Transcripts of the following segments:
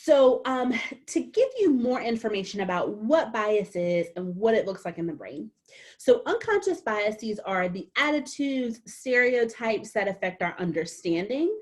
So to give you more information about what bias is and what it looks like in the brain. So unconscious biases are the attitudes, stereotypes that affect our understanding,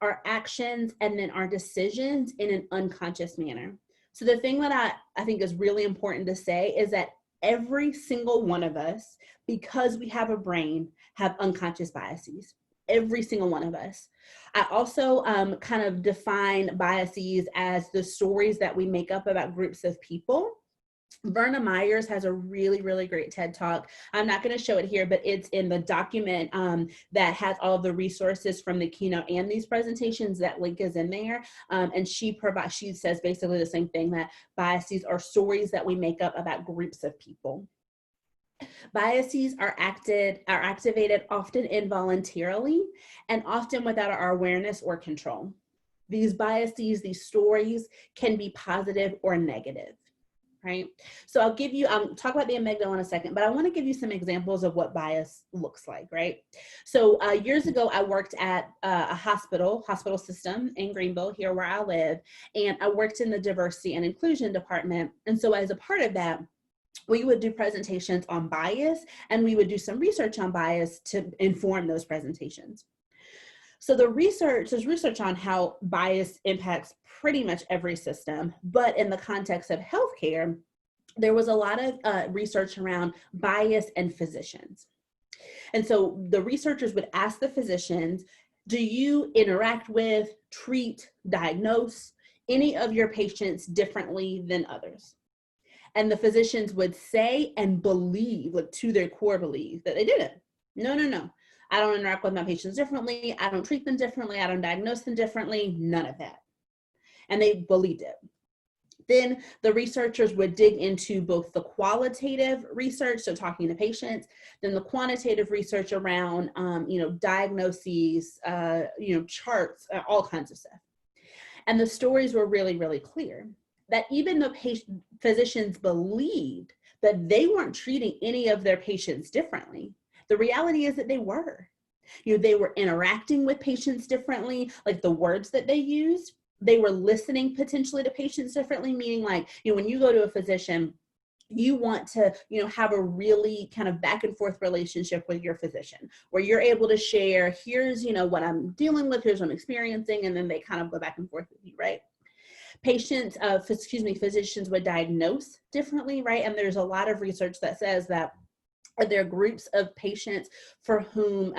our actions, and then our decisions in an unconscious manner. So the thing that I think is really important to say is that every single one of us, because we have a brain, have unconscious biases. Every single one of us. I also kind of define biases as the stories that we make up about groups of people. Verna Myers has a really, really great TED Talk. I'm not going to show it here, but it's in the document that has all the resources from the keynote and these presentations. That link is in there. And she says basically the same thing, that biases are stories that we make up about groups of people. Biases are activated often involuntarily and often without our awareness or control. These biases, these stories, can be positive or negative, right? So I'll talk about the amygdala in a second, but I want to give you some examples of what bias looks like, right? So years ago, I worked at a hospital system in Greenville, here where I live, and I worked in the diversity and inclusion department. And so as a part of that, we would do presentations on bias, and we would do some research on bias to inform those presentations. So there's research on how bias impacts pretty much every system, but in the context of healthcare, there was a lot of research around bias and physicians. And so the researchers would ask the physicians, do you interact with, treat, diagnose any of your patients differently than others? And the physicians would say and believe, like to their core belief, that they didn't. No. I don't interact with my patients differently. I don't treat them differently. I don't diagnose them differently. None of that. And they believed it. Then the researchers would dig into both the qualitative research, so talking to patients, then the quantitative research around, diagnoses, charts, all kinds of stuff. And the stories were really, really clear that even though physicians believed that they weren't treating any of their patients differently, the reality is that they were. They were interacting with patients differently, like the words that they used. They were listening potentially to patients differently, meaning like, when you go to a physician, you want to, have a really kind of back and forth relationship with your physician, where you're able to share, here's, what I'm dealing with, here's what I'm experiencing, and then they kind of go back and forth with you, right? Physicians would diagnose differently, right? And there's a lot of research that says that there are groups of patients for whom,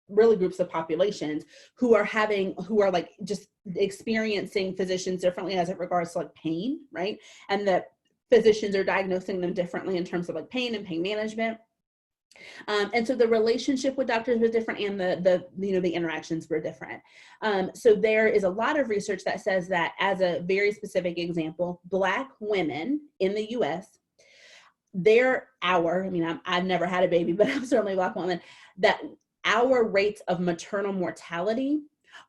really groups of populations who are like just experiencing physicians differently as it regards to like pain, right? And that physicians are diagnosing them differently in terms of like pain and pain management. And so the relationship with doctors was different, and the interactions were different. So there is a lot of research that says that, as a very specific example, Black women in the US, I've never had a baby, but I'm certainly a Black woman, that our rates of maternal mortality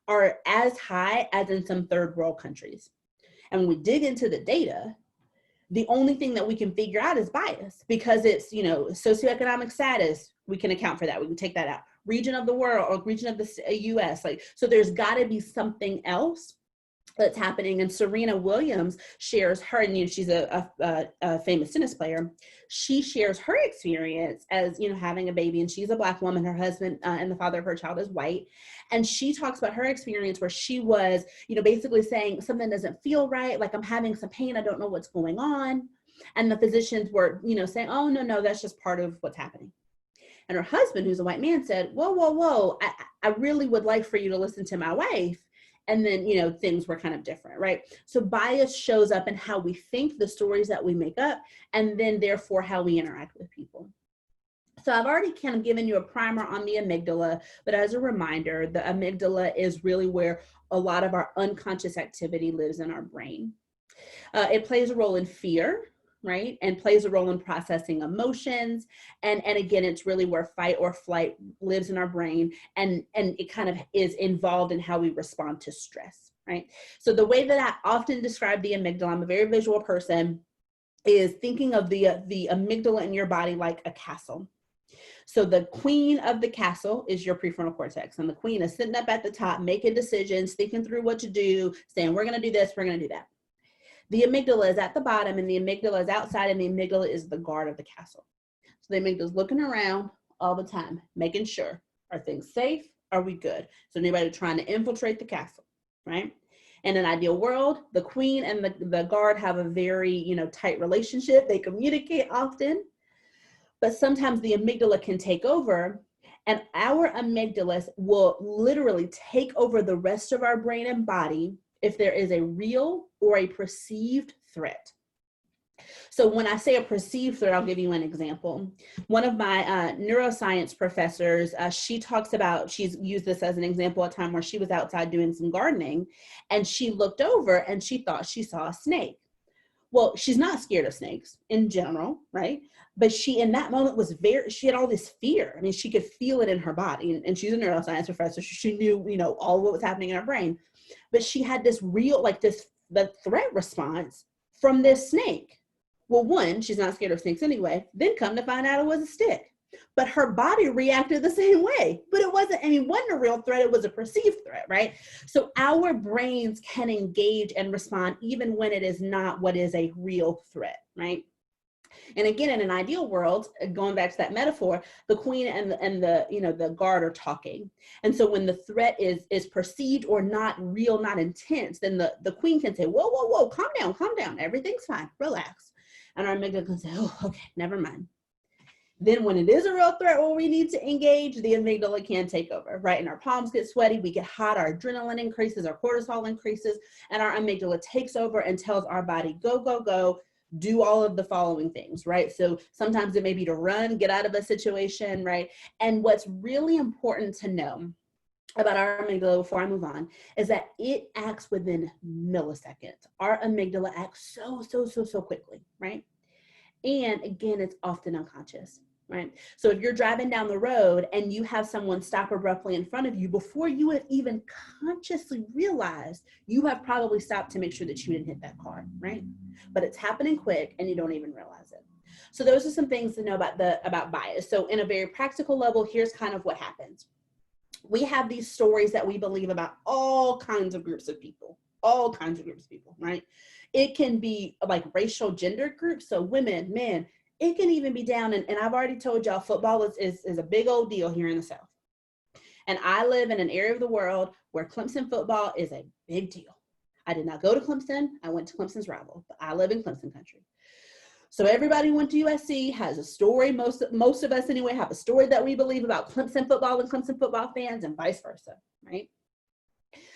are as high as in some third world countries. And when we dig into the data, the only thing that we can figure out is bias, because it's, socioeconomic status, we can account for that. We can take that out. Region of the world or region of the US. So there's got to be something else that's happening. And Serena Williams shares her, and she's a famous tennis player. She shares her experience as having a baby, and she's a Black woman. Her husband and the father of her child is white, and she talks about her experience where she was basically saying something doesn't feel right, like I'm having some pain, I don't know what's going on, and the physicians were saying, oh no, that's just part of what's happening. And her husband, who's a white man, said, whoa, I really would like for you to listen to my wife. And then, things were kind of different, right? So bias shows up in how we think, the stories that we make up, and then therefore how we interact with people. So I've already kind of given you a primer on the amygdala, but as a reminder, the amygdala is really where a lot of our unconscious activity lives in our brain. It plays a role in fear, right? And plays a role in processing emotions. And again, it's really where fight or flight lives in our brain. And it kind of is involved in how we respond to stress, right? So the way that I often describe the amygdala, I'm a very visual person, is thinking of the amygdala in your body like a castle. So the queen of the castle is your prefrontal cortex, and the queen is sitting up at the top, making decisions, thinking through what to do, saying, we're going to do this, we're going to do that. The amygdala is at the bottom, and the amygdala is outside, and the amygdala is the guard of the castle. So the amygdala is looking around all the time, making sure, are things safe? Are we good? So anybody trying to infiltrate the castle, right? In an ideal world, the queen and the guard have a very, tight relationship. They communicate often, but sometimes the amygdala can take over, and our amygdalas will literally take over the rest of our brain and body if there is a real or a perceived threat. So when I say a perceived threat, I'll give you an example. One of my neuroscience professors, she talks about, she's used this as an example, a time where she was outside doing some gardening, and she looked over and she thought she saw a snake. Well, she's not scared of snakes in general, right? But she, in that moment, she had all this fear. I mean, she could feel it in her body, and she's a neuroscience professor. So she knew, all what was happening in her brain. But she had this real, the threat response from this snake. Well, one, she's not scared of snakes anyway. Then come to find out it was a stick. But her body reacted the same way. But it wasn't a real threat. It was a perceived threat, right? So our brains can engage and respond even when it is not what is a real threat, right? And again, in an ideal world, going back to that metaphor, the queen and the guard are talking. And so when the threat is perceived or not real, not intense, then the queen can say, whoa, whoa, whoa, calm down. Everything's fine. Relax. And our amygdala can say, oh, okay, never mind. Then when it is a real threat where we need to engage, the amygdala can take over, right? And our palms get sweaty, we get hot, our adrenaline increases, our cortisol increases, and our amygdala takes over and tells our body, go, go, go, do all of the following things, right? So sometimes it may be to run, get out of a situation, right? And what's really important to know about our amygdala before I move on is that it acts within milliseconds. Our amygdala acts so quickly, right? And again, it's often unconscious, right? So if you're driving down the road and you have someone stop abruptly in front of you, before you have even consciously realized, you have probably stopped to make sure that you didn't hit that car, right? But it's happening quick and you don't even realize it. So those are some things to know about bias. So in a very practical level, here's kind of what happens. We have these stories that we believe about all kinds of groups of people, right? It can be like racial gender groups, so women, men. It can even be down, and I've already told y'all, football is a big old deal here in the South. And I live in an area of the world where Clemson football is a big deal. I did not go to Clemson. I went to Clemson's rival, but I live in Clemson country. So everybody who went to USC has a story. Most of us anyway have a story that we believe about Clemson football and Clemson football fans, and vice versa, right?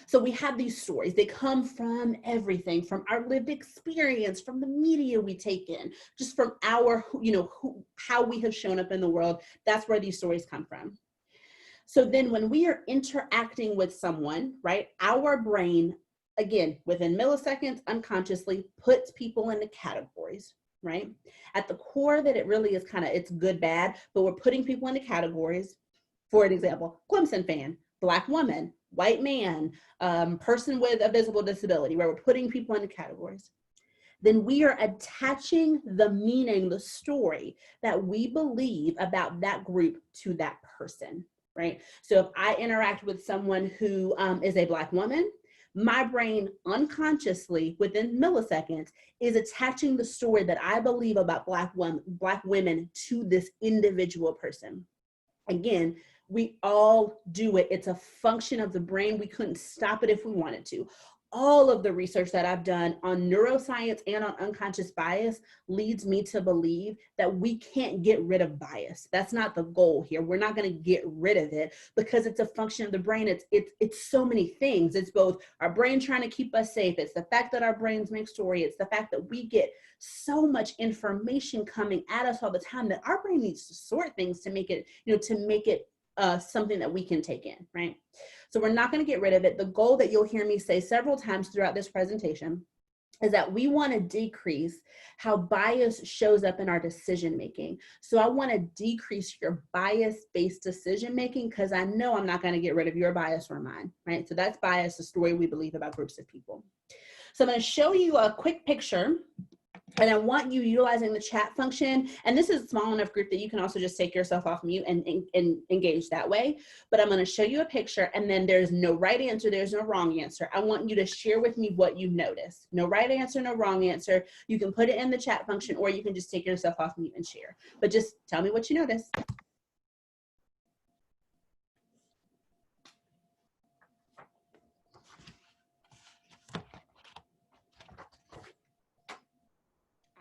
So we have these stories. They come from everything, from our lived experience, from the media we take in, just from our, how we have shown up in the world. That's where these stories come from. So then when we are interacting with someone, right, our brain, again, within milliseconds, unconsciously puts people into categories, right? At the core that it really is it's good, bad, but we're putting people into categories. For an example, Clemson fan, Black woman, white man, person with a visible disability, where we're putting people into categories. Then we are attaching the meaning, the story that we believe about that group to that person, right? So if I interact with someone who is a Black woman, my brain unconsciously, within milliseconds, is attaching the story that I believe about Black women to this individual person. Again, we all do it. It's a function of the brain. We couldn't stop it if we wanted to. All of the research that I've done on neuroscience and on unconscious bias leads me to believe that we can't get rid of bias. That's not the goal here. We're not going to get rid of it because it's a function of the brain. It's so many things. It's both our brain trying to keep us safe. It's the fact that our brains make story. It's the fact that we get so much information coming at us all the time that our brain needs to sort things to make it, something that we can take in, right? So we're not going to get rid of it. The goal that you'll hear me say several times throughout this presentation is that we want to decrease how bias shows up in our decision making. So I want to decrease your bias-based decision making because I know I'm not going to get rid of your bias or mine, right? So that's bias, the story we believe about groups of people. So I'm going to show you a quick picture And I want you utilizing the chat function. And this is a small enough group that you can also just take yourself off mute and engage that way. But I'm going to show you a picture, and then there's no right answer. There's no wrong answer. I want you to share with me what you notice. No right answer, no wrong answer. You can put it in the chat function, or you can just take yourself off mute and share. But just tell me what you notice.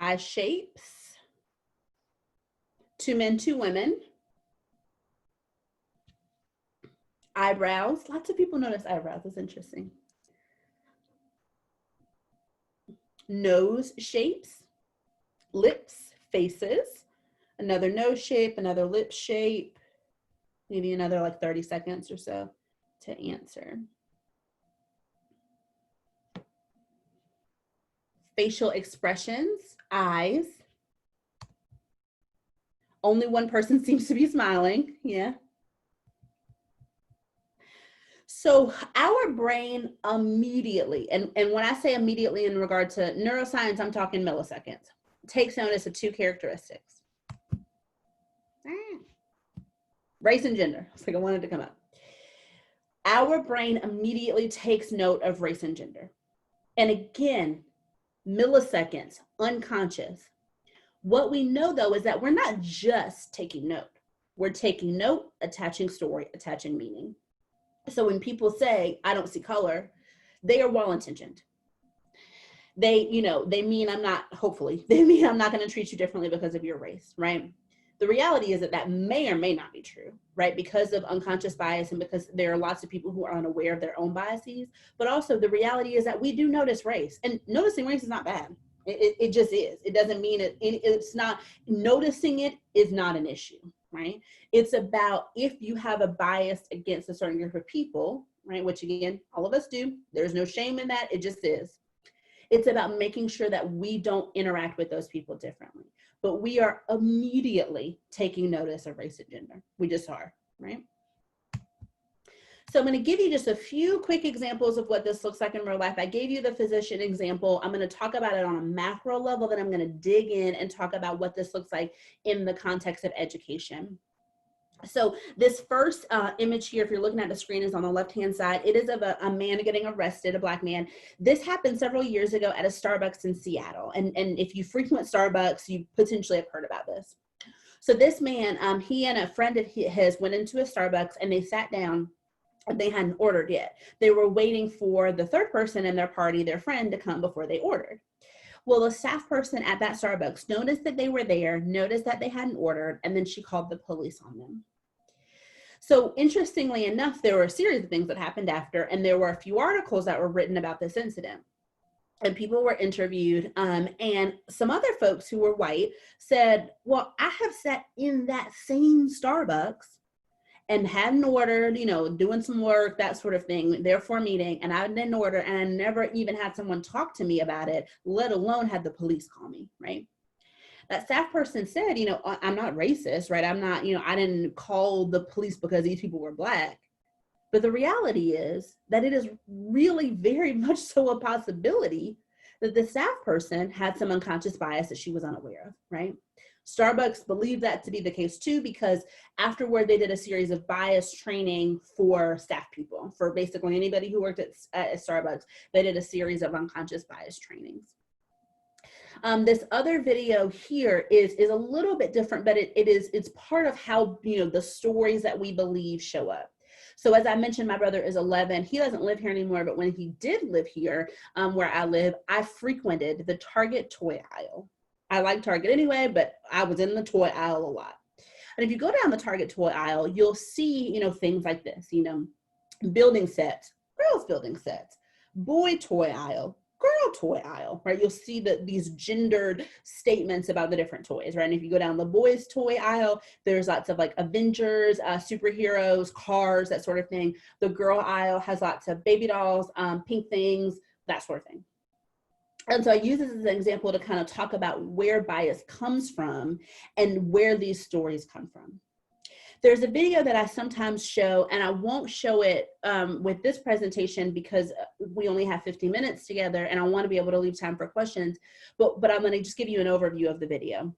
Eye shapes. 2 men, 2 women. Eyebrows. Lots of people notice eyebrows. That's interesting. Nose shapes. Lips, faces. Another nose shape, another lip shape. Maybe another like 30 seconds or so to answer. Facial expressions. Eyes. Only one person seems to be smiling. Yeah. So our brain immediately, and when I say immediately in regard to neuroscience, I'm talking milliseconds, takes notice of 2 characteristics. Race and gender. It's like I wanted to come up. Our brain immediately takes note of race and gender. And again, milliseconds, unconscious. What we know though is that we're not just taking note. We're taking note, attaching story, attaching meaning. So when people say, I don't see color, they are well-intentioned. They mean I'm not, hopefully, they mean I'm not going to treat you differently because of your race, right? The reality is that that may or may not be true, right? Because of unconscious bias and because there are lots of people who are unaware of their own biases, but also the reality is that we do notice race, and noticing race is not bad. It just is. It doesn't mean it's not, noticing it is not an issue, right? It's about if you have a bias against a certain group of people, right? Which again, all of us do. There's no shame in that. It just is. It's about making sure that we don't interact with those people differently, but we are immediately taking notice of race and gender. We just are, right? So I'm going to give you just a few quick examples of what this looks like in real life. I gave you the physician example. I'm going to talk about it on a macro level, then I'm going to dig in and talk about what this looks like in the context of education. So this first image here, if you're looking at the screen, is on the left-hand side. It is of a man getting arrested, a Black man. This happened several years ago at a Starbucks in Seattle. And if you frequent Starbucks, you potentially have heard about this. So this man, he and a friend of his went into a Starbucks and they sat down. They hadn't ordered yet. They were waiting for the third person in their party, their friend, to come before they ordered. Well, the staff person at that Starbucks noticed that they were there, noticed that they hadn't ordered, and then she called the police on them. So interestingly enough, there were a series of things that happened after, and there were a few articles that were written about this incident. And people were interviewed, and some other folks who were white said, well, I have sat in that same Starbucks and hadn't ordered, doing some work, that sort of thing, therefore meeting, and I didn't order, and I never even had someone talk to me about it, let alone had the police call me, right? That staff person said, I'm not racist, right? I'm not, I didn't call the police because these people were Black. But the reality is that it is really very much so a possibility that the staff person had some unconscious bias that she was unaware of, right? Starbucks believed that to be the case too, because afterward they did a series of bias training for staff people, for basically anybody who worked at Starbucks. They did a series of unconscious bias trainings. This other video here is a little bit different, but it's part of how the stories that we believe show up. So as I mentioned, my brother is 11. He doesn't live here anymore, but when he did live here, where I live, I frequented the Target toy aisle. I like Target anyway, but I was in the toy aisle a lot. And if you go down the Target toy aisle, you'll see, things like this, building sets, girls building sets, boy toy aisle, girl toy aisle, right? You'll see these gendered statements about the different toys, right? And if you go down the boys toy aisle, there's lots of like Avengers, superheroes, cars, that sort of thing. The girl aisle has lots of baby dolls, pink things, that sort of thing. And so I use this as an example to kind of talk about where bias comes from and where these stories come from. There's a video that I sometimes show, and I won't show it with this presentation because we only have 15 minutes together and I want to be able to leave time for questions, but I'm going to just give you an overview of the video.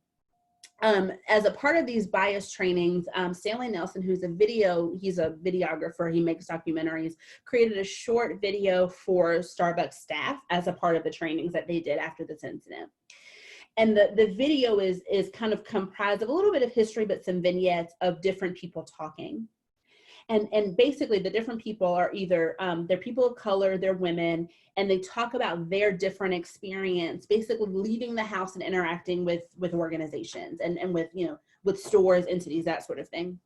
As a part of these bias trainings, Stanley Nelson, he's a videographer, he makes documentaries, created a short video for Starbucks staff as a part of the trainings that they did after this incident. And the video is kind of comprised of a little bit of history, but some vignettes of different people talking. And basically the different people are either, they're people of color, they're women, and they talk about their different experience, basically leaving the house and interacting with organizations and with, with stores, entities, that sort of thing.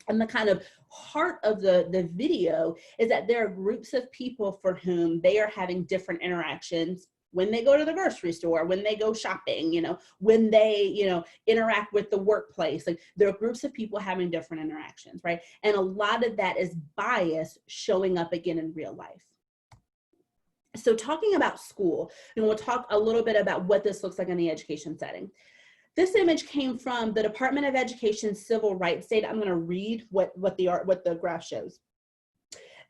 And the kind of heart of the video is that there are groups of people for whom they are having different interactions when they go to the grocery store, when they go shopping, when they, interact with the workplace. Like, there are groups of people having different interactions, right? And a lot of that is bias showing up again in real life. So talking about school, and we'll talk a little bit about what this looks like in the education setting. This image came from the Department of Education Civil Rights Data. I'm going to read what the graph shows.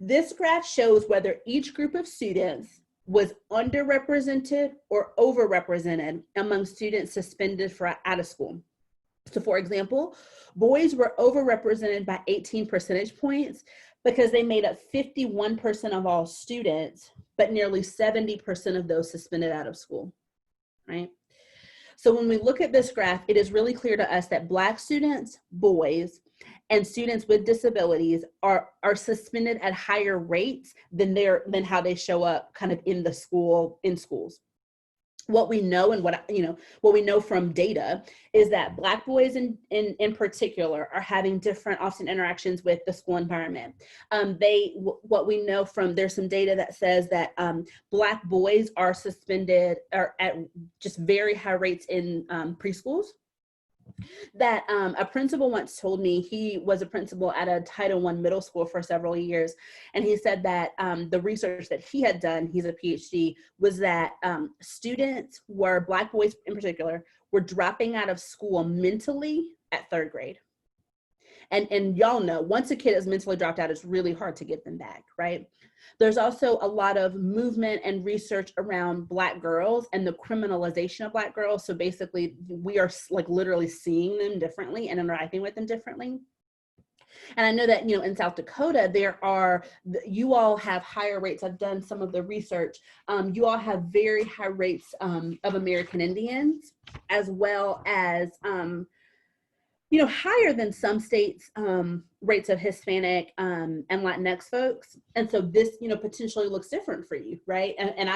This graph shows whether each group of students was underrepresented or overrepresented among students suspended for out of school. So for example, boys were overrepresented by 18 percentage points because they made up 51% of all students, but nearly 70% of those suspended out of school, right? So when we look at this graph, it is really clear to us that Black students, boys, and students with disabilities are suspended at higher rates than how they show up kind of in schools. What we know and what we know from data is that Black boys in particular are having different often interactions with the school environment. What we know from, there's some data that says that Black boys are suspended or at just very high rates in preschools. That a principal once told me, he was a principal at a Title I middle school for several years, and he said that the research that he had done, he's a PhD, was that students Black boys in particular, were dropping out of school mentally at 3rd grade. And y'all know, once a kid is mentally dropped out, it's really hard to get them back, right? There's also a lot of movement and research around Black girls and the criminalization of Black girls. So basically, we are like literally seeing them differently and interacting with them differently. And I know that, in South Dakota, you all have higher rates. I've done some of the research. You all have very high rates of American Indians, as well as higher than some states' rates of Hispanic and Latinx folks. And so this, potentially looks different for you, right? And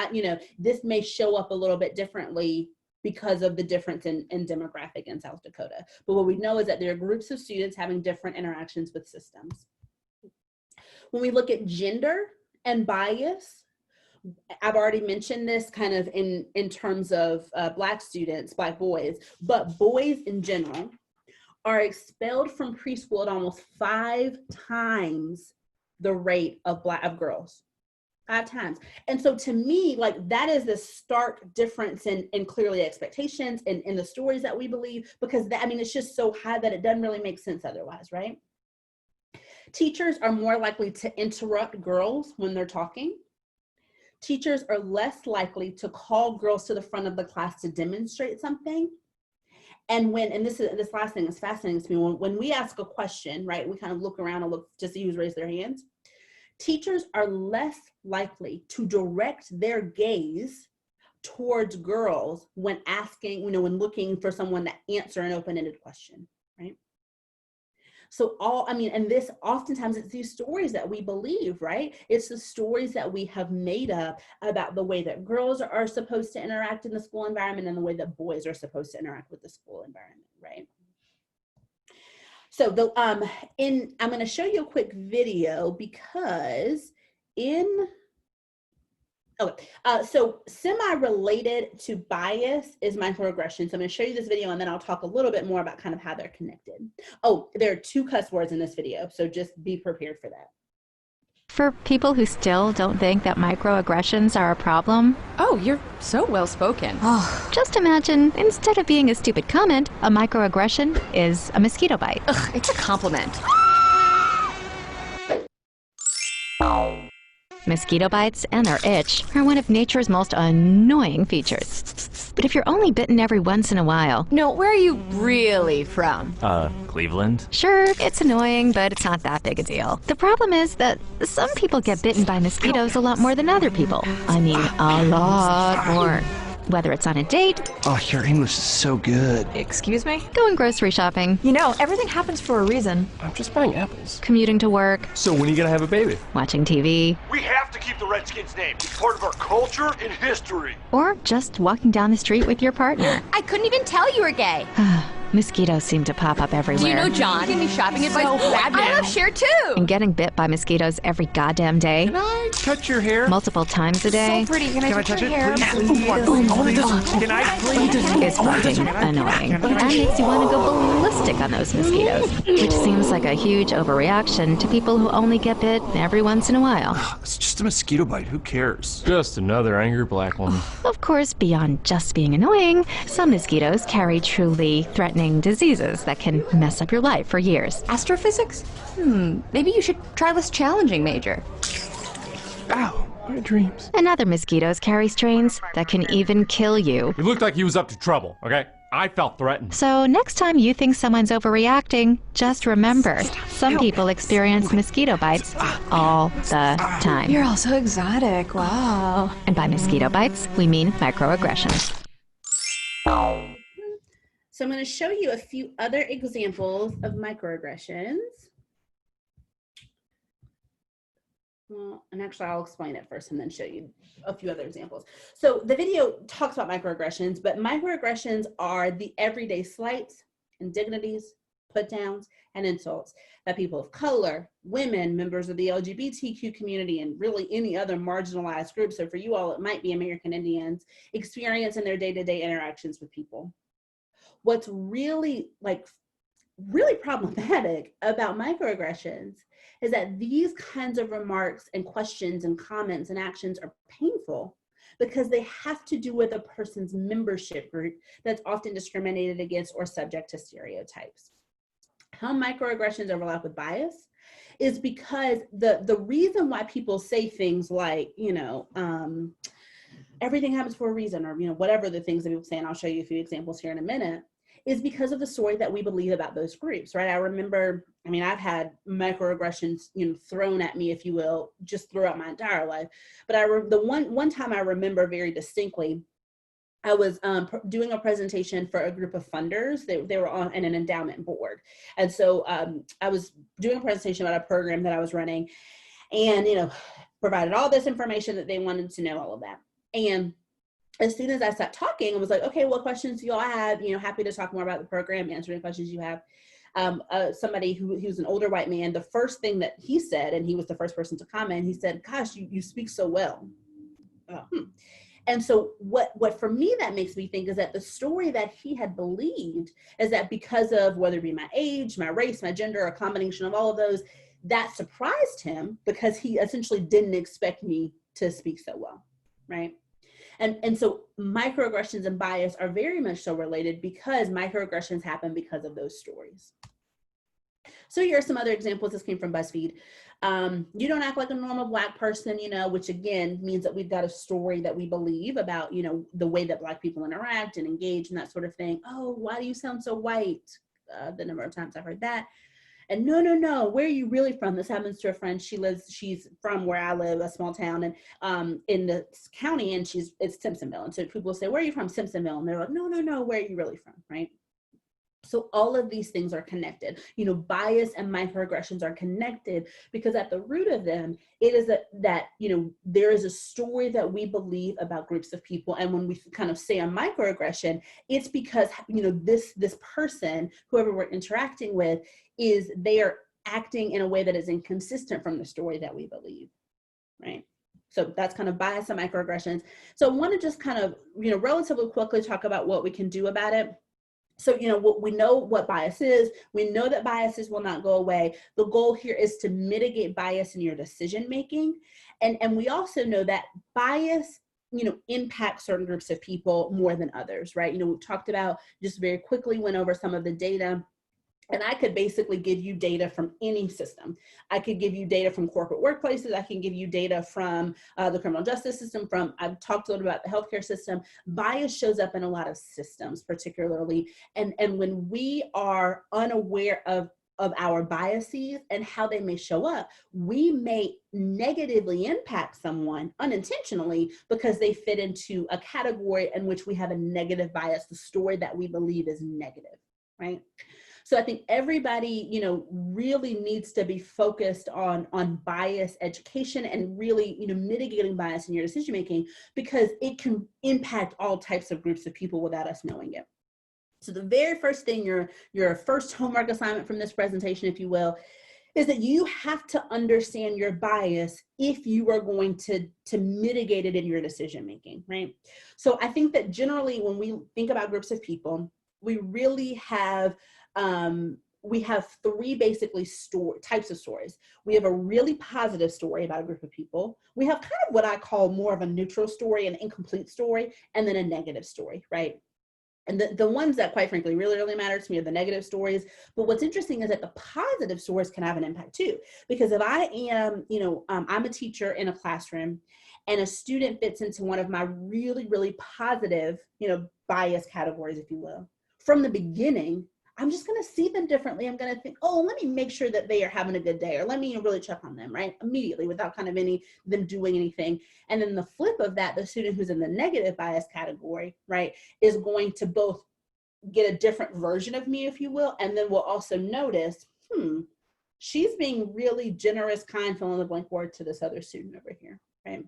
this may show up a little bit differently because of the difference in demographic in South Dakota. But what we know is that there are groups of students having different interactions with systems. When we look at gender and bias, I've already mentioned this kind of in terms of Black students, Black boys, but boys in general are expelled from preschool at almost 5 times the rate of girls. 5 times. And so to me, like, that is the stark difference in clearly expectations and in the stories that we believe, because it's just so high that it doesn't really make sense otherwise, right? Teachers are more likely to interrupt girls when they're talking. Teachers are less likely to call girls to the front of the class to demonstrate something. And this last thing is fascinating to me. When we ask a question, right, we kind of look around and look to see who's raised their hands. Teachers are less likely to direct their gaze towards girls when asking, when looking for someone to answer an open-ended question, right? So and this oftentimes it's these stories that we believe, right? It's the stories that we have made up about the way that girls are supposed to interact in the school environment and the way that boys are supposed to interact with the school environment, right? So I'm going to show you a quick video because so semi-related to bias is microaggression. So I'm going to show you this video and then I'll talk a little bit more about kind of how they're connected. Oh, there are 2 cuss words in this video, so just be prepared for that. For people who still don't think that microaggressions are a problem, Oh, you're so well-spoken. just imagine, instead of being a stupid comment, a microaggression is a mosquito bite. Ugh, it's a compliment. Mosquito bites and their itch are one of nature's most annoying features. But if you're only bitten every once in a while, No, where are you really from? Cleveland? sure, it's annoying, but it's not that big a deal. The problem is that some people get bitten by mosquitoes a lot more than other people. I mean, a lot more. Whether it's on a date, Oh, your English is so good. Excuse me? going grocery shopping, You know, everything happens for a reason. I'm just buying apples. commuting to work, So when are you gonna have a baby? watching TV, We have to keep the Redskins' name. It's part of our culture and history. or just walking down the street with your partner. I couldn't even tell you were gay. Mosquitoes seem to pop up everywhere. Do you know John? Give me shopping advice. I love Cher too. And getting bit by mosquitoes every goddamn day, Can I touch your hair? multiple times a day, Pretty. Can Can I touch it, please? Can I please? is fucking annoying. And makes you want to go ballistic on those mosquitoes, which seems like a huge overreaction to people who only get bit every once in a while. It's just a mosquito bite. Who cares? Just another angry black woman. Of course, beyond just being annoying, some mosquitoes carry truly threatening diseases that can mess up your life for years. Astrophysics? Maybe you should try less challenging, Major. Ow, my dreams. And other mosquitoes carry strains that can even kill you. He looked like he was up to trouble, okay? I felt threatened. So next time you think someone's overreacting, just remember, some people experience mosquito bites all the time. You're all so exotic. Wow. And by mosquito bites, we mean microaggressions. So I'm going to show you a few other examples of microaggressions. Well, and actually I'll explain it first and then show you a few other examples. So the video talks about microaggressions, but microaggressions are the everyday slights, indignities, put downs, and insults that people of color, women, members of the LGBTQ community, and really any other marginalized group, so for you all it might be American Indians, experience in their day-to-day interactions with people. What's really problematic about microaggressions is that these kinds of remarks and questions and comments and actions are painful because they have to do with a person's membership group that's often discriminated against or subject to stereotypes. How microaggressions overlap with bias is because the reason why people say things like, everything happens for a reason, or, whatever the things that people say, and I'll show you a few examples here in a minute, is because of the story that we believe about those groups, right? I've had microaggressions, thrown at me, if you will, just throughout my entire life. But the one time I remember very distinctly, I was doing a presentation for a group of funders. They were on an endowment board. And so I was doing a presentation about a program that I was running and, provided all this information that they wanted to know, all of that. And as soon as I stopped talking, I was like, okay, what questions do y'all have? Happy to talk more about the program, answer any questions you have. Somebody who's an older white man, the first thing that he said, and he was the first person to comment, he said, gosh, you speak so well. And so what for me that makes me think is that the story that he had believed is that because of whether it be my age, my race, my gender, a combination of all of those, that surprised him because he essentially didn't expect me to speak so well, right? And so microaggressions and bias are very much so related because microaggressions happen because of those stories. So here are some other examples. This came from BuzzFeed. You don't act like a normal Black person, which again means that we've got a story that we believe about, the way that Black people interact and engage and that sort of thing. Oh, why do you sound so white? The number of times I've heard that. And no, where are you really from? This happens to a friend. She's from where I live, a small town, and in the county, and it's Simpsonville. And so people say, where are you from? Simpsonville. And they're like, no, where are you really from, right? So all of these things are connected. Bias and microaggressions are connected because at the root of them, it is that there is a story that we believe about groups of people. And when we kind of say a microaggression, it's because, this person, whoever we're interacting with, they are acting in a way that is inconsistent from the story that we believe, right? So that's kind of bias and microaggressions. So I want to just kind of, relatively quickly talk about what we can do about it. So, we know what bias is. We know that biases will not go away. The goal here is to mitigate bias in your decision making. And we also know that bias, impacts certain groups of people more than others, right? We've talked about, just very quickly went over some of the data. And I could basically give you data from any system. I could give you data from corporate workplaces. I can give you data from the criminal justice system, I've talked a little about the healthcare system. Bias shows up in a lot of systems, particularly. And when we are unaware of our biases and how they may show up, we may negatively impact someone unintentionally because they fit into a category in which we have a negative bias, the story that we believe is negative, right? So I think everybody, really needs to be focused on bias education and really, mitigating bias in your decision making, because it can impact all types of groups of people without us knowing it. So the very first thing, your first homework assignment from this presentation, if you will, is that you have to understand your bias if you are going to mitigate it in your decision making, right? So I think that generally when we think about groups of people, we really have three basically types of stories. We have a really positive story about a group of people. We have kind of what I call more of a neutral story, an incomplete story, and then a negative story, right? And the ones that quite frankly really, really matter to me are the negative stories. But what's interesting is that the positive stories can have an impact too. Because if I am, I'm a teacher in a classroom and a student fits into one of my really, really positive, bias categories, if you will, from the beginning, I'm just going to see them differently. I'm going to think, oh, let me make sure that they are having a good day, or let me really check on them, right? Immediately, without kind of them doing anything. And then the flip of that, the student who's in the negative bias category, right, is going to both get a different version of me, if you will, and then we'll also notice, she's being really generous, kind, fill in the blank word to this other student over here, right?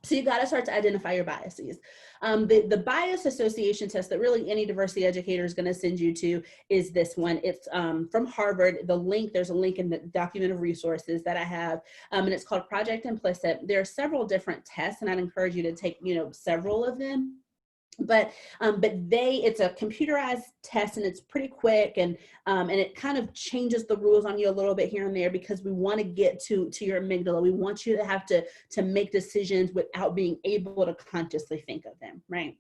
So you got to start to identify your biases. The bias association test that really any diversity educator is going to send you to is this one. It's from Harvard. There's a link in the document of resources that I have, and it's called Project Implicit. There are several different tests, and I'd encourage you to take, several of them. But it's a computerized test, and it's pretty quick, and it kind of changes the rules on you a little bit here and there, because we want to get to your amygdala. We want you to have to make decisions without being able to consciously think of them, right?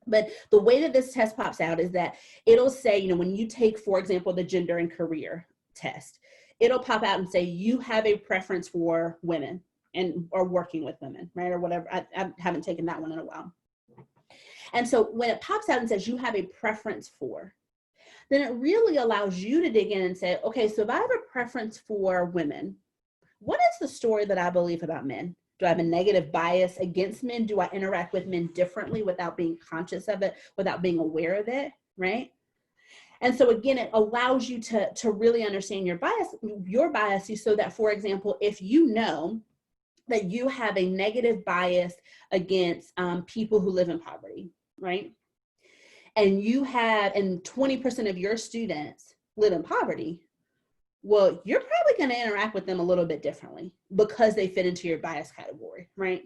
But the way that this test pops out is that it'll say, when you take, for example, the gender and career test, it'll pop out and say you have a preference for women or working with women, right? Or whatever. I haven't taken that one in a while. And so when it pops out and says you have a preference for, then it really allows you to dig in and say, okay, so if I have a preference for women, what is the story that I believe about men? Do I have a negative bias against men? Do I interact with men differently without being conscious of it, without being aware of it, right? And so again, it allows you to really understand your biases, so that, for example, if you know that you have a negative bias against people who live in poverty, right? And 20% of your students live in poverty, well, you're probably going to interact with them a little bit differently because they fit into your bias category, right?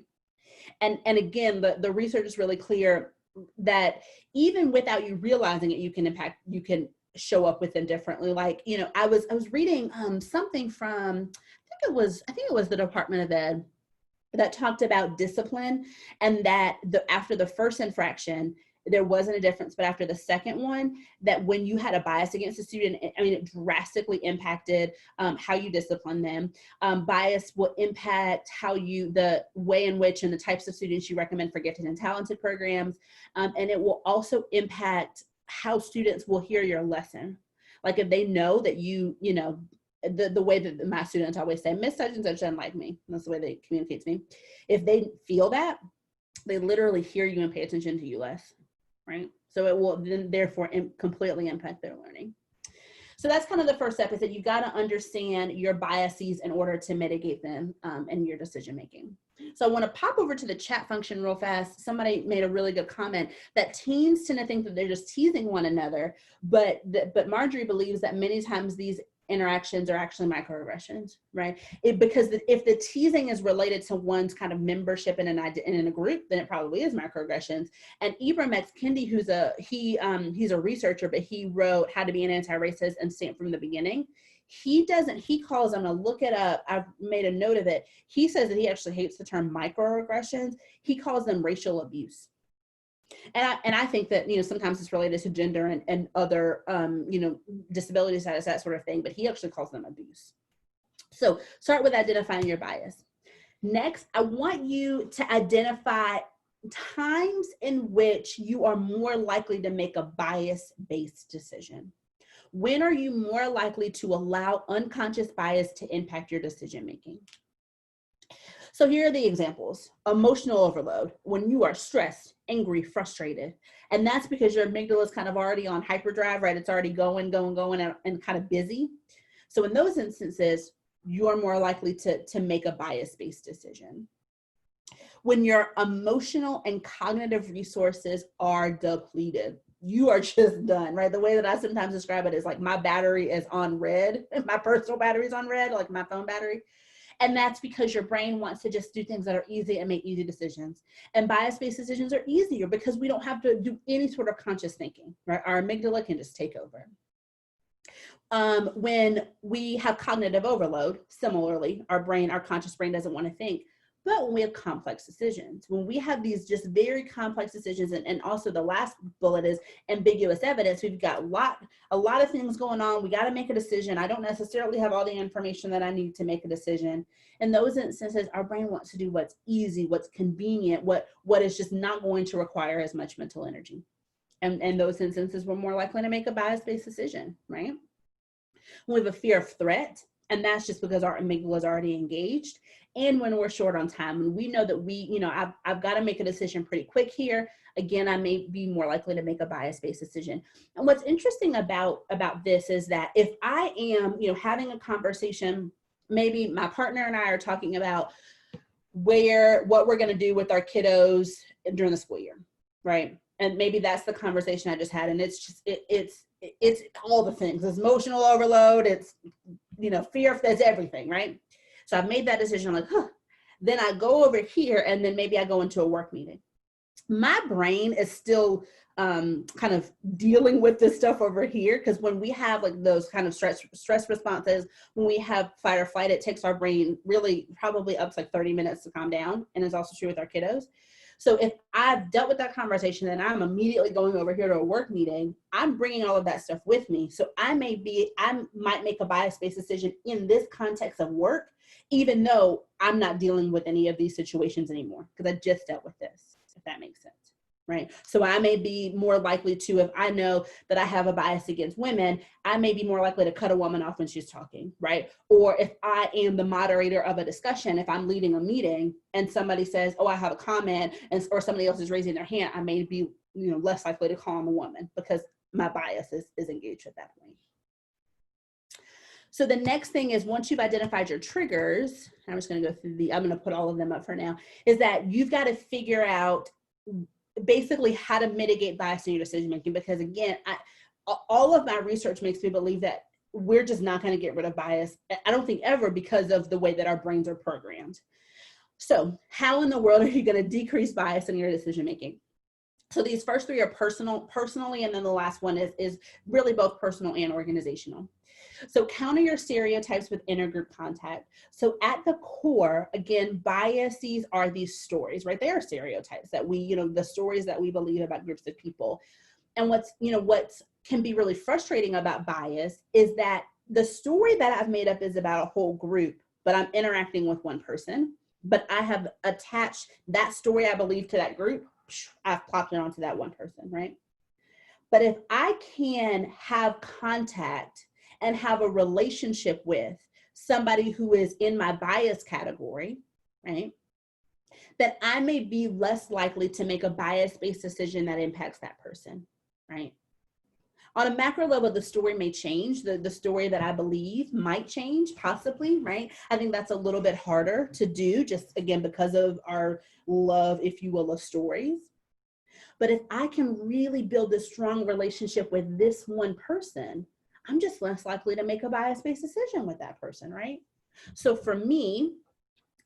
And again, the research is really clear that even without you realizing it, you can show up with them differently. Like, I was reading something from, I think it was the Department of Ed, that talked about discipline, and that after the first infraction, there wasn't a difference, but after the second one, that when you had a bias against a student, it drastically impacted how you discipline them. Bias will impact the way in which and the types of students you recommend for gifted and talented programs, and it will also impact how students will hear your lesson. Like if they know that the way that my students always say, Miss such and such doesn't like me. That's the way they communicate to me. If they feel that, they literally hear you and pay attention to you less, right? So it will then therefore completely impact their learning. So that's kind of the first step, is that you got to understand your biases in order to mitigate them in your decision making. So I want to pop over to the chat function real fast. Somebody made a really good comment that teens tend to think that they're just teasing one another, but Marjorie believes that many times these interactions are actually microaggressions, right? Because if the teasing is related to one's kind of membership in a group, then it probably is microaggressions. And Ibram X. Kendi, he's a researcher, but he wrote How to Be an Anti-Racist and Stand from the Beginning. He calls them, I'll look it up, I've made a note of it. He says that he actually hates the term microaggressions. He calls them racial abuse. And I think that, sometimes it's related to gender and other, disability status, that sort of thing, but he actually calls them abuse. So start with identifying your bias. Next, I want you to identify times in which you are more likely to make a bias-based decision. When are you more likely to allow unconscious bias to impact your decision-making? So here are the examples. Emotional overload, when you are stressed, angry, frustrated. And that's because your amygdala is kind of already on hyperdrive, right? It's already going, and kind of busy. So in those instances, you are more likely to make a bias-based decision. When your emotional and cognitive resources are depleted, you are just done, right? The way that I sometimes describe it is like my battery is on red, my personal battery is on red, like my phone battery. And that's because your brain wants to just do things that are easy and make easy decisions. And bias-based decisions are easier because we don't have to do any sort of conscious thinking, right? Our amygdala can just take over. When we have cognitive overload, similarly, our conscious brain doesn't want to think. But when we have complex decisions, when we have these just very complex decisions, and also the last bullet is ambiguous evidence, we've got a lot of things going on. We got to make a decision. I don't necessarily have all the information that I need to make a decision. In those instances, our brain wants to do what's easy, what's convenient, what is just not going to require as much mental energy. And in those instances, we're more likely to make a bias-based decision, right? When we have a fear of threat, and that's just because our amygdala is already engaged. And when we're short on time, and we know that I've got to make a decision pretty quick here, again, I may be more likely to make a bias-based decision. And what's interesting about this is that if I am, having a conversation, maybe my partner and I are talking about what we're going to do with our kiddos during the school year, right? And maybe that's the conversation I just had, and it's all the things. It's emotional overload. It's fear. It's everything, right? So I've made that decision. I'm like, Then I go over here, and then maybe I go into a work meeting. My brain is still kind of dealing with this stuff over here, because when we have like those kind of stress responses, when we have fight or flight, it takes our brain really probably up to like 30 minutes to calm down, and it's also true with our kiddos. So if I've dealt with that conversation and I'm immediately going over here to a work meeting, I'm bringing all of that stuff with me. So I might make a bias-based decision in this context of work, even though I'm not dealing with any of these situations anymore, because I just dealt with this, if that makes sense, right? So I may be more likely to, if I know that I have a bias against women, I may be more likely to cut a woman off when she's talking, right? Or if I am the moderator of a discussion, if I'm leading a meeting and somebody says, oh, I have a comment, or somebody else is raising their hand, I may be less likely to call on a woman because my bias is engaged at that point. So the next thing is, once you've identified your triggers, I'm just going to go through I'm going to put all of them up for now, is that you've got to figure out basically how to mitigate bias in your decision making. Because again, all of my research makes me believe that we're just not going to get rid of bias, I don't think ever, because of the way that our brains are programmed. So how in the world are you going to decrease bias in your decision making? So these first three are personally, and then the last one is really both personal and organizational. So counter your stereotypes with intergroup contact. So at the core, again, biases are these stories, right? They are stereotypes that we, the stories that we believe about groups of people. And what can be really frustrating about bias is that the story that I've made up is about a whole group, but I'm interacting with one person, but I have attached that story I believe to that group. I've plopped it onto that one person, right? But if I can have contact and have a relationship with somebody who is in my bias category, right, then I may be less likely to make a bias-based decision that impacts that person, right? On a macro level, the story may change. The story that I believe might change, possibly, right? I think that's a little bit harder to do, just again, because of our love, if you will, of stories. But if I can really build a strong relationship with this one person, I'm just less likely to make a bias-based decision with that person, right? So for me,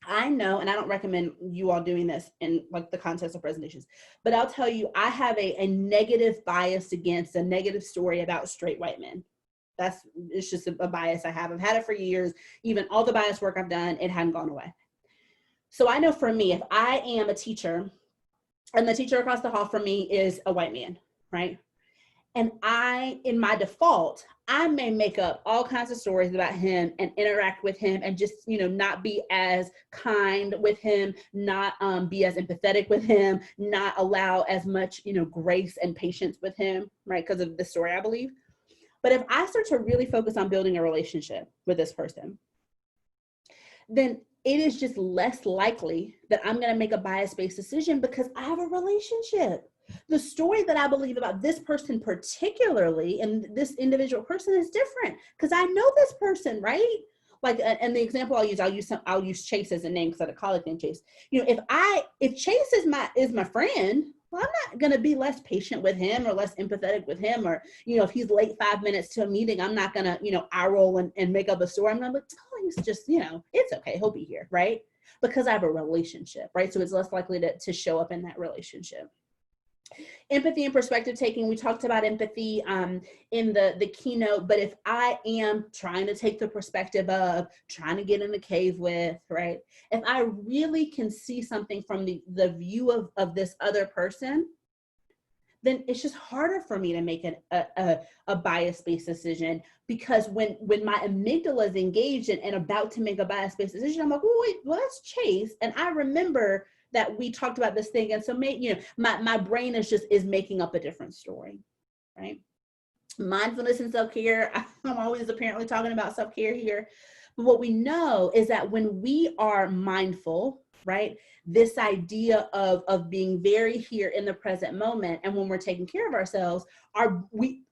I know, and I don't recommend you all doing this in like the context of presentations, but I'll tell you, I have a negative bias against a negative story about straight white men. It's just a bias I have. I've had it for years. Even all the bias work I've done, it hadn't gone away. So I know for me, if I am a teacher and the teacher across the hall from me is a white man, right? And in my default, I may make up all kinds of stories about him and interact with him and just, not be as kind with him, not be as empathetic with him, not allow as much, grace and patience with him, right? Because of the story, I believe. But if I start to really focus on building a relationship with this person, then it is just less likely that I'm going to make a bias-based decision because I have a relationship. The story that I believe about this person particularly and this individual person is different because I know this person, right? Like, and the example I'll use Chase as a name because I had a colleague named Chase. If Chase is my friend, well, I'm not going to be less patient with him or less empathetic with him, or, if he's late 5 minutes to a meeting, I'm not going to, eye roll and make up a story. I'm going to be like, oh, he's just, it's okay. He'll be here. Right. Because I have a relationship. Right. So it's less likely to show up in that relationship. Empathy and perspective taking, we talked about empathy in the keynote, but if I am trying to take the perspective of trying to get in the cave with, right, if I really can see something from the view of this other person, then it's just harder for me to make a bias-based decision, because when my amygdala is engaged and about to make a bias-based decision, I'm like, oh, wait, well, that's Chase. And I remember that we talked about this thing. And so my brain is making up a different story, right? Mindfulness and self-care. I'm always apparently talking about self-care here. But what we know is that when we are mindful, right, this idea of being very here in the present moment, and when we're taking care of ourselves,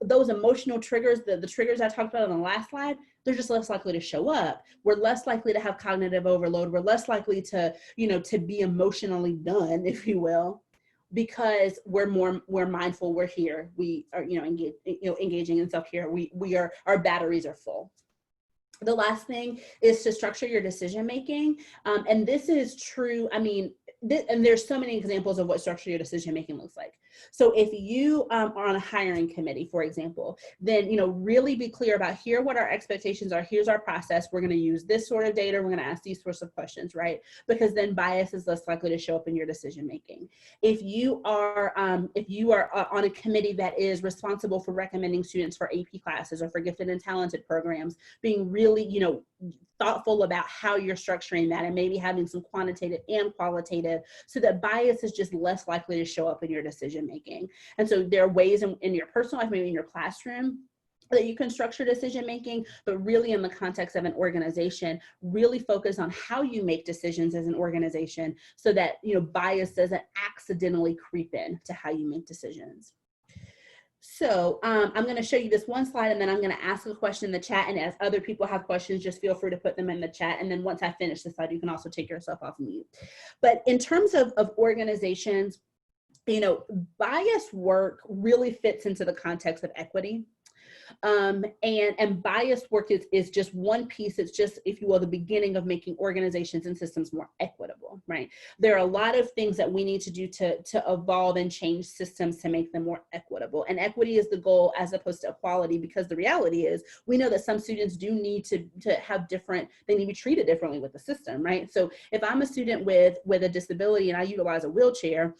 those emotional triggers, the triggers I talked about on the last slide, they're just less likely to show up. We're less likely to have cognitive overload. We're less likely to be emotionally done, if you will, because we're mindful. We're here. We are engaging in self-care. Our batteries are full. The last thing is to structure your decision making, and this is true. I mean, and there's so many examples of what structure your decision making looks like. So if you are on a hiring committee, for example, then really be clear about here what our expectations are. Here's our process. We're going to use this sort of data. We're going to ask these sorts of questions, right? Because then bias is less likely to show up in your decision making. If you are on a committee that is responsible for recommending students for AP classes or for gifted and talented programs, being really thoughtful about how you're structuring that, and maybe having some quantitative and qualitative, so that bias is just less likely to show up in your decision making. And so there are ways in your personal life, maybe in your classroom, that you can structure decision making, but really in the context of an organization, really focus on how you make decisions as an organization, so that bias doesn't accidentally creep in to how you make decisions. So I'm going to show you this one slide, and then I'm going to ask a question in the chat. And as other people have questions, just feel free to put them in the chat. And then once I finish the slide, you can also take yourself off mute. But in terms of organizations, bias work really fits into the context of equity. And bias work is just one piece. It's just, if you will, the beginning of making organizations and systems more equitable, right? There are a lot of things that we need to do to evolve and change systems to make them more equitable. And equity is the goal as opposed to equality, because the reality is we know that some students do need to have they need to be treated differently with the system, right? So if I'm a student with a disability and I utilize a wheelchair,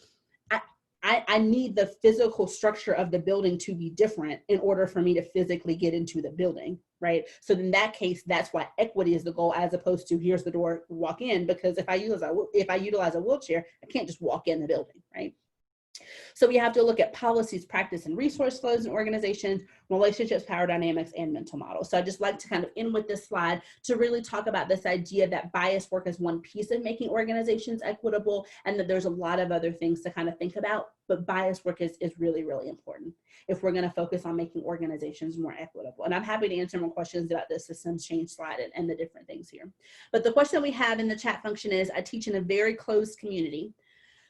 I need the physical structure of the building to be different in order for me to physically get into the building, right? So in that case, that's why equity is the goal, as opposed to here's the door, walk in. Because if I utilize a wheelchair, I can't just walk in the building, right? So we have to look at policies, practice, and resource flows in organizations, relationships, power dynamics, and mental models. So I just like to kind of end with this slide to really talk about this idea that bias work is one piece of making organizations equitable, and that there's a lot of other things to kind of think about, but bias work is really, really important if we're going to focus on making organizations more equitable. And I'm happy to answer more questions about the systems change slide and the different things here. But the question we have in the chat function is, I teach in a very closed community.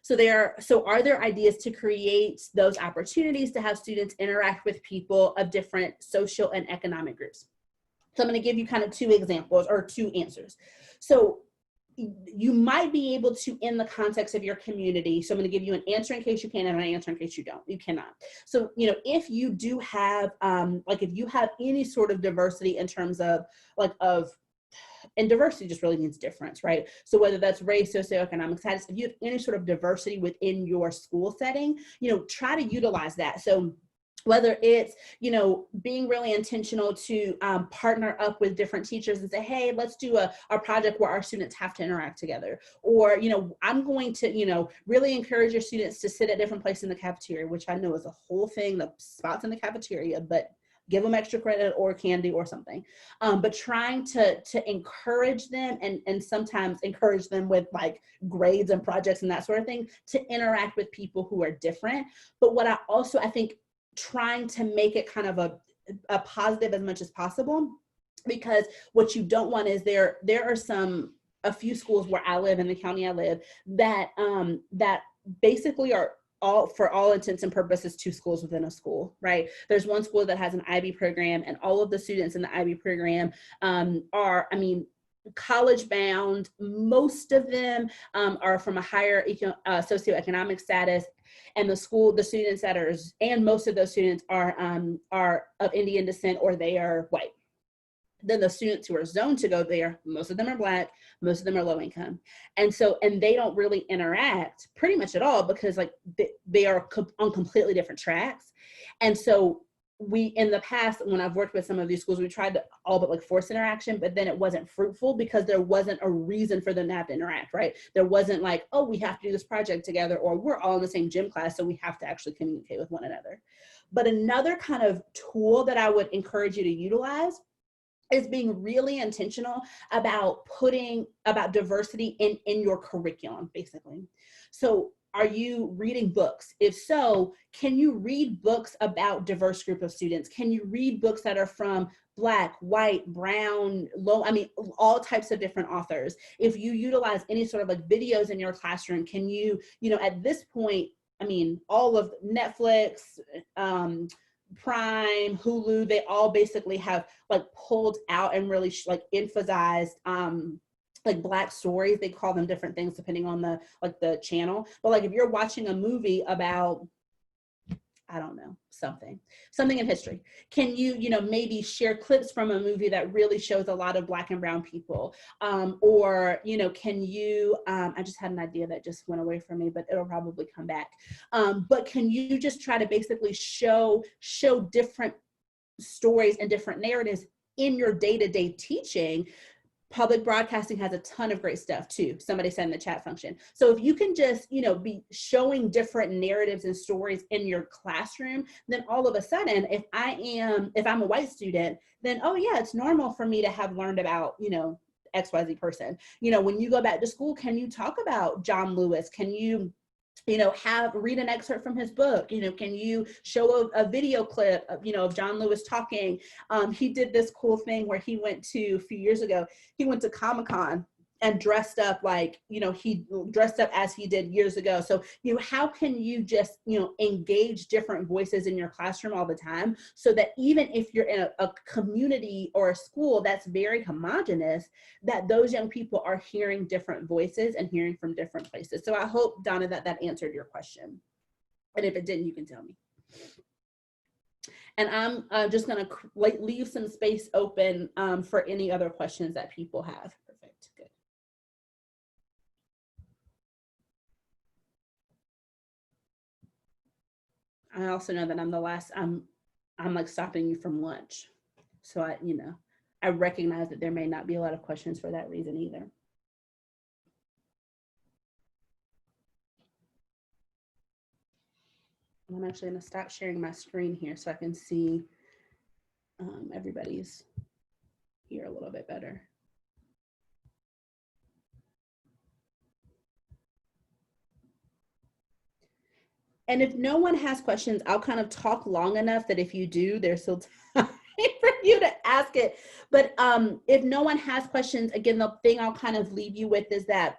So are there ideas to create those opportunities to have students interact with people of different social and economic groups? So I'm going to give you kind of two examples or two answers. So you might be able to, in the context of your community, so I'm going to give you an answer in case you can and an answer in case you don't. You cannot. So, you know, if you do have, like if you have any sort of diversity in terms of and diversity just really means difference, right? So whether that's race, socioeconomic status, if you have any sort of diversity within your school setting, you know, try to utilize that. So whether it's, you know, being really intentional to partner up with different teachers and say, hey, let's do a project where our students have to interact together. Or, you know, I'm going to, you know, really encourage your students to sit at different places in the cafeteria, which I know is a whole thing, the spots in the cafeteria, but give them extra credit or candy or something. But trying to encourage them and sometimes encourage them with like grades and projects and that sort of thing to interact with people who are different. But what I think trying to make it kind of a positive as much as possible, because what you don't want is there are a few schools where I live in the county I live that basically are for all intents and purposes, two schools within a school, right? There's one school that has an IB program, and all of the students in the IB program are, I mean, college bound. Most of them are from a higher socioeconomic status, and the students and most of those students are of Indian descent or they are white. Then the students who are zoned to go there, most of them are Black, most of them are low income. And they don't really interact pretty much at all because like they are on completely different tracks. And so in the past, when I've worked with some of these schools, we tried to all but like force interaction, but then it wasn't fruitful because there wasn't a reason for them to have to interact, right? There wasn't like, oh, we have to do this project together, or we're all in the same gym class, so we have to actually communicate with one another. But another kind of tool that I would encourage you to utilize is being really intentional about diversity in your curriculum, basically. So are you reading books? If so, can you read books about diverse group of students? Can you read books that are from Black, white, brown, all types of different authors? If you utilize any sort of like videos in your classroom, can you at this point, I mean, all of Netflix, Prime, Hulu, they all basically have like pulled out and really like emphasized like Black stories. They call them different things depending on the channel. But like if you're watching a movie about, I don't know, something in history, can you maybe share clips from a movie that really shows a lot of Black and brown people? Or can you, I just had an idea that just went away from me, but it'll probably come back. But can you just try to basically show different stories and different narratives in your day-to-day teaching? Public broadcasting has a ton of great stuff too. Somebody said in the chat function. So if you can just, be showing different narratives and stories in your classroom, then all of a sudden, if I'm a white student, then, oh yeah, it's normal for me to have learned about, XYZ person. When you go back to school, can you talk about John Lewis? Can you read an excerpt from his book? Can you show a video clip of John Lewis talking? He did this cool thing where he went to, a few years ago, he went to Comic-Con and dressed up like, he dressed up as he did years ago. So, how can you just, engage different voices in your classroom all the time so that even if you're in a community or a school that's very homogenous, that those young people are hearing different voices and hearing from different places. So I hope, Donna, that answered your question. And if it didn't, you can tell me. And I'm just going to leave some space open for any other questions that people have. Perfect. Good. I also know that I'm the last, I'm like stopping you from lunch. So I recognize that there may not be a lot of questions for that reason either. I'm actually going to stop sharing my screen here so I can see everybody's here a little bit better. And if no one has questions, I'll kind of talk long enough that if you do, there's still time for you to ask it. But if no one has questions, again, the thing I'll kind of leave you with is that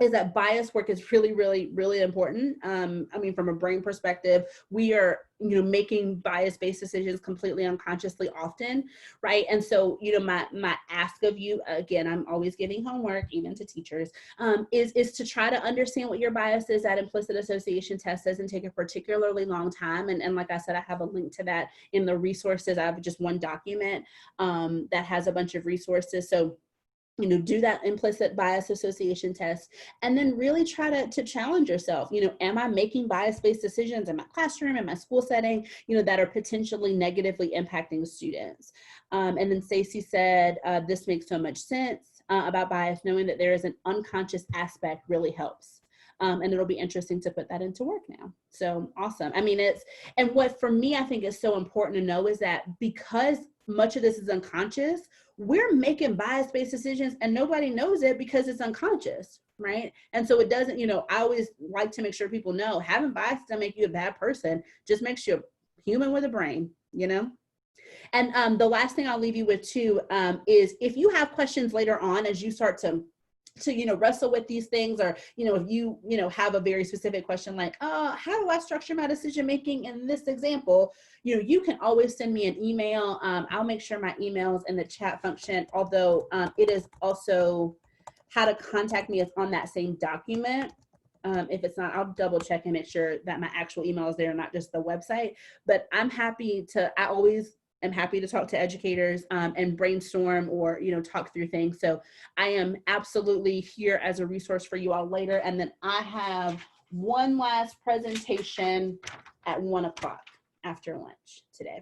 is that bias work is really, really, really important. I mean, from a brain perspective, we are, making bias-based decisions completely unconsciously often, right? And so, my ask of you, again, I'm always giving homework, even to teachers, is to try to understand what your bias is. That implicit association test doesn't take a particularly long time. And like I said, I have a link to that in the resources. I have just one document that has a bunch of resources. So, do that implicit bias association test, and then really try to challenge yourself. Am I making bias-based decisions in my classroom, in my school setting, that are potentially negatively impacting students? And then Stacey said, this makes so much sense about bias. Knowing that there is an unconscious aspect really helps. And it'll be interesting to put that into work now. So awesome. I mean, and what for me, I think is so important to know is that because much of this is unconscious, we're making bias-based decisions and nobody knows it because it's unconscious, right? And so it doesn't, I always like to make sure people know having bias doesn't make you a bad person, just makes you a human with a brain, And the last thing I'll leave you with too is if you have questions later on as you start to wrestle with these things, or if you have a very specific question like, how do I structure my decision making in this example, you can always send me an email. I'll make sure my email is in the chat function, although it is also how to contact me is on that same document. If it's not, I'll double check and make sure that my actual email is there, not just the website. But I always am happy to talk to educators and brainstorm or, talk through things. So I am absolutely here as a resource for you all later. And then I have one last presentation at 1:00 after lunch today.